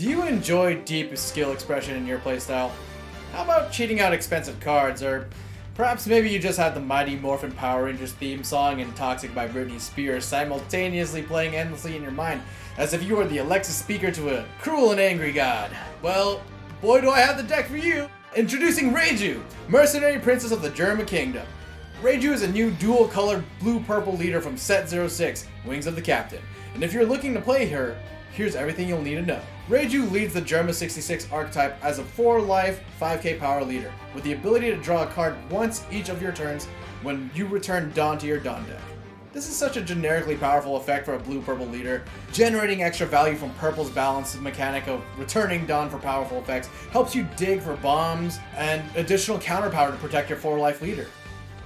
Do you enjoy deep skill expression in your playstyle? How about cheating out expensive cards, or perhaps maybe you just have the Mighty Morphin Power Rangers theme song and Toxic by Britney Spears simultaneously playing endlessly in your mind as if you were the Alexa speaker to a cruel and angry god? Well, boy do I have the deck for you! Introducing Reiju, Mercenary Princess of the Germa Kingdom. Reiju is a new dual-colored blue-purple leader from Set 06, Wings of the Captain. And if you're looking to play her, here's everything you'll need to know. Reiju leads the Germa 66 archetype as a 4-life, 5k power leader, with the ability to draw a card once each of your turns when you return Dawn to your Dawn deck. This is such a generically powerful effect for a blue-purple leader. Generating extra value from Purple's balanced mechanic of returning Dawn for powerful effects helps you dig for bombs and additional counter power to protect your 4-life leader.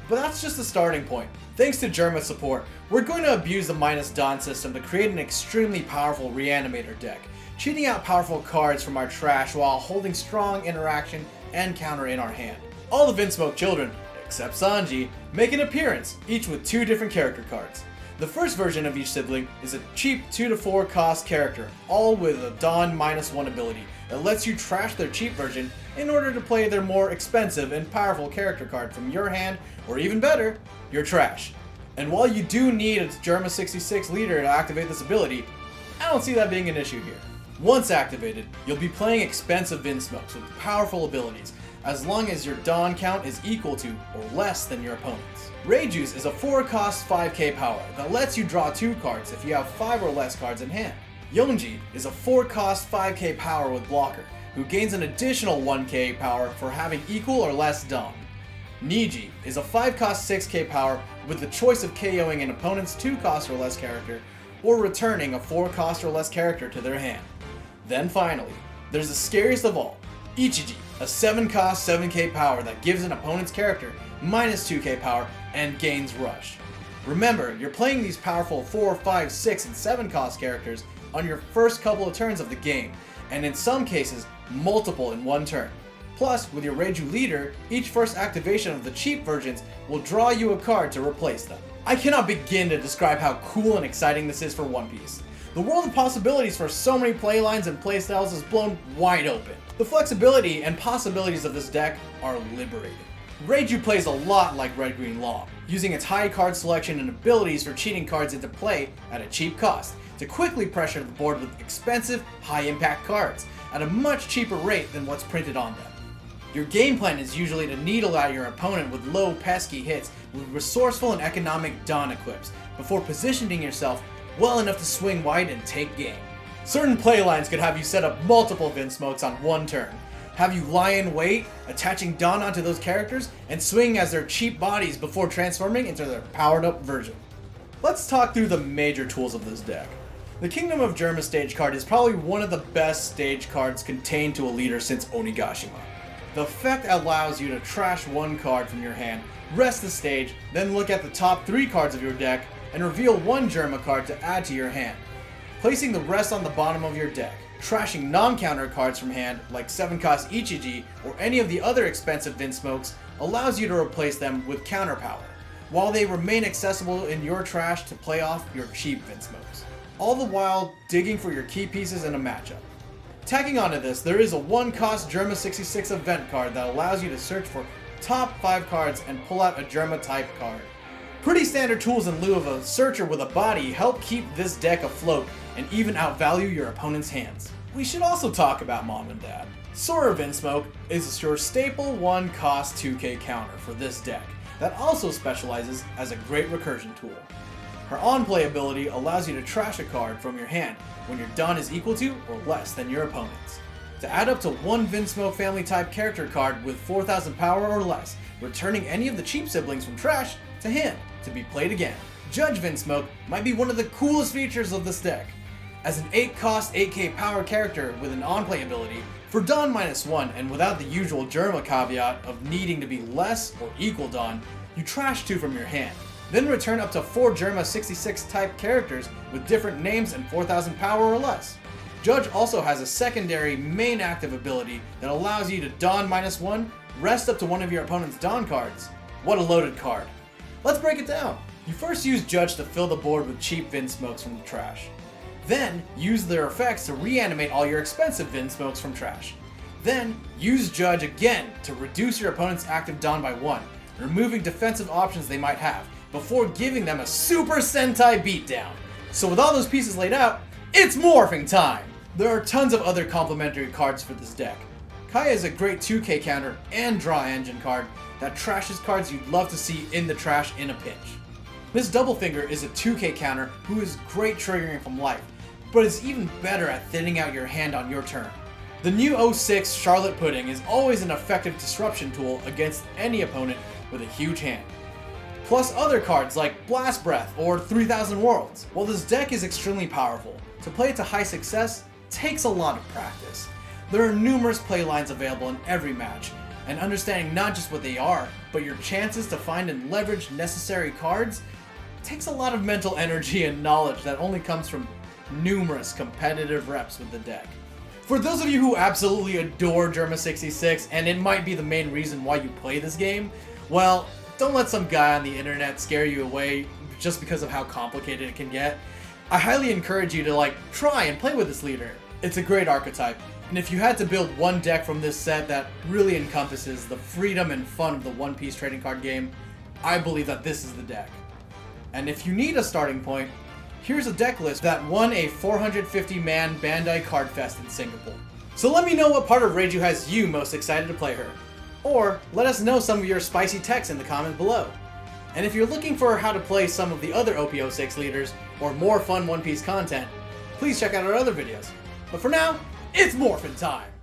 But that's just the starting point. Thanks to Germa's support, we're going to abuse the minus Dawn system to create an extremely powerful Reanimator deck, cheating out powerful cards from our trash while holding strong interaction and counter in our hand. All the Vinsmoke children, except Sanji, make an appearance, each with 2 different character cards. The first version of each sibling is a cheap 2 to 4 cost character, all with a Dawn -1 ability that lets you trash their cheap version in order to play their more expensive and powerful character card from your hand, or even better, your trash. And while you do need a Germa 66 leader to activate this ability, I don't see that being an issue here. Once activated, you'll be playing expensive Vinsmokes with powerful abilities, as long as your Dawn count is equal to or less than your opponent's. Reiju's is a 4-cost 5k power that lets you draw 2 cards if you have 5 or less cards in hand. Yonji is a 4-cost 5k power with blocker, who gains an additional 1k power for having equal or less Dawn. Niji is a 5-cost 6k power with the choice of KOing an opponent's 2-cost or less character, or returning a 4-cost or less character to their hand. Then finally, there's the scariest of all, Ichiji, a 7-cost 7k power that gives an opponent's character minus 2k power and gains rush. Remember, you're playing these powerful 4, 5, 6, and 7 cost characters on your first couple of turns of the game, and in some cases, multiple in one turn. Plus, with your Reiju leader, each first activation of the cheap versions will draw you a card to replace them. I cannot begin to describe how cool and exciting this is for One Piece. The world of possibilities for so many playlines and playstyles is blown wide open. The flexibility and possibilities of this deck are liberating. Reiju plays a lot like Red Green Law, using its high card selection and abilities for cheating cards into play at a cheap cost, to quickly pressure the board with expensive, high-impact cards, at a much cheaper rate than what's printed on them. Your game plan is usually to needle out your opponent with low, pesky hits with resourceful and economic Dawn equips, before positioning yourself well enough to swing wide and take game. Certain playlines could have you set up multiple Vinsmokes on one turn, have you lie in wait, attaching Dawn onto those characters, and swing as their cheap bodies before transforming into their powered-up version. Let's talk through the major tools of this deck. The Kingdom of Germa stage card is probably one of the best stage cards contained to a leader since Onigashima. The effect allows you to trash 1 card from your hand, rest the stage, then look at the top 3 cards of your deck, and reveal 1 Germa card to add to your hand, placing the rest on the bottom of your deck. Trashing non-counter cards from hand, like 7-cost Ichiji or any of the other expensive Vinsmokes, allows you to replace them with counter power, while they remain accessible in your trash to play off your cheap Vinsmokes, all the while digging for your key pieces in a matchup. Tacking onto this, there is a 1-cost Germa 66 event card that allows you to search for top 5 cards and pull out a Germa type card. Pretty standard tools in lieu of a searcher with a body help keep this deck afloat and even outvalue your opponent's hands. We should also talk about Mom and Dad. Sora Vinsmoke is your staple 1-cost 2k counter for this deck that also specializes as a great recursion tool. Her on-play ability allows you to trash a card from your hand when your Dawn is equal to or less than your opponent's, to add up to 1 Vinsmoke family type character card with 4,000 power or less, returning any of the cheap siblings from trash to hand to be played again. Judge Vinsmoke might be one of the coolest features of this deck. As an 8-cost 8k power character with an on-play ability, for Dawn -1 and without the usual Germa caveat of needing to be less or equal Dawn, you trash 2 from your hand. Then return up to 4 Germa 66 type characters with different names and 4,000 power or less. Judge also has a secondary main active ability that allows you to Dawn -1, rest up to one of your opponent's Dawn cards. What a loaded card. Let's break it down. You first use Judge to fill the board with cheap Vinsmokes from the trash. Then, use their effects to reanimate all your expensive Vinsmokes from trash. Then, use Judge again to reduce your opponent's active Dawn by 1, removing defensive options they might have, before giving them a Super Sentai beatdown. So with all those pieces laid out, it's morphing time! There are tons of other complementary cards for this deck. Kaya is a great 2k counter and draw engine card that trashes cards you'd love to see in the trash in a pinch. Miss Doublefinger is a 2k counter who is great triggering from life, but is even better at thinning out your hand on your turn. The new 06 Charlotte Pudding is always an effective disruption tool against any opponent with a huge hand. Plus other cards like Blast Breath or 3000 Worlds. While this deck is extremely powerful, to play it to high success takes a lot of practice. There are numerous play lines available in every match, and understanding not just what they are, but your chances to find and leverage necessary cards takes a lot of mental energy and knowledge that only comes from numerous competitive reps with the deck. For those of you who absolutely adore Germa 66, and it might be the main reason why you play this game, well, don't let some guy on the internet scare you away just because of how complicated it can get. I highly encourage you to try and play with this leader. It's a great archetype, and if you had to build one deck from this set that really encompasses the freedom and fun of the One Piece trading card game, I believe that this is the deck. And if you need a starting point, here's a deck list that won a 450-man Bandai Card Fest in Singapore. So let me know what part of Reiju has you most excited to play her. Or let us know some of your spicy texts in the comment below. And if you're looking for how to play some of the other OP06 leaders or more fun One Piece content, please check out our other videos. But for now, it's morphin' time!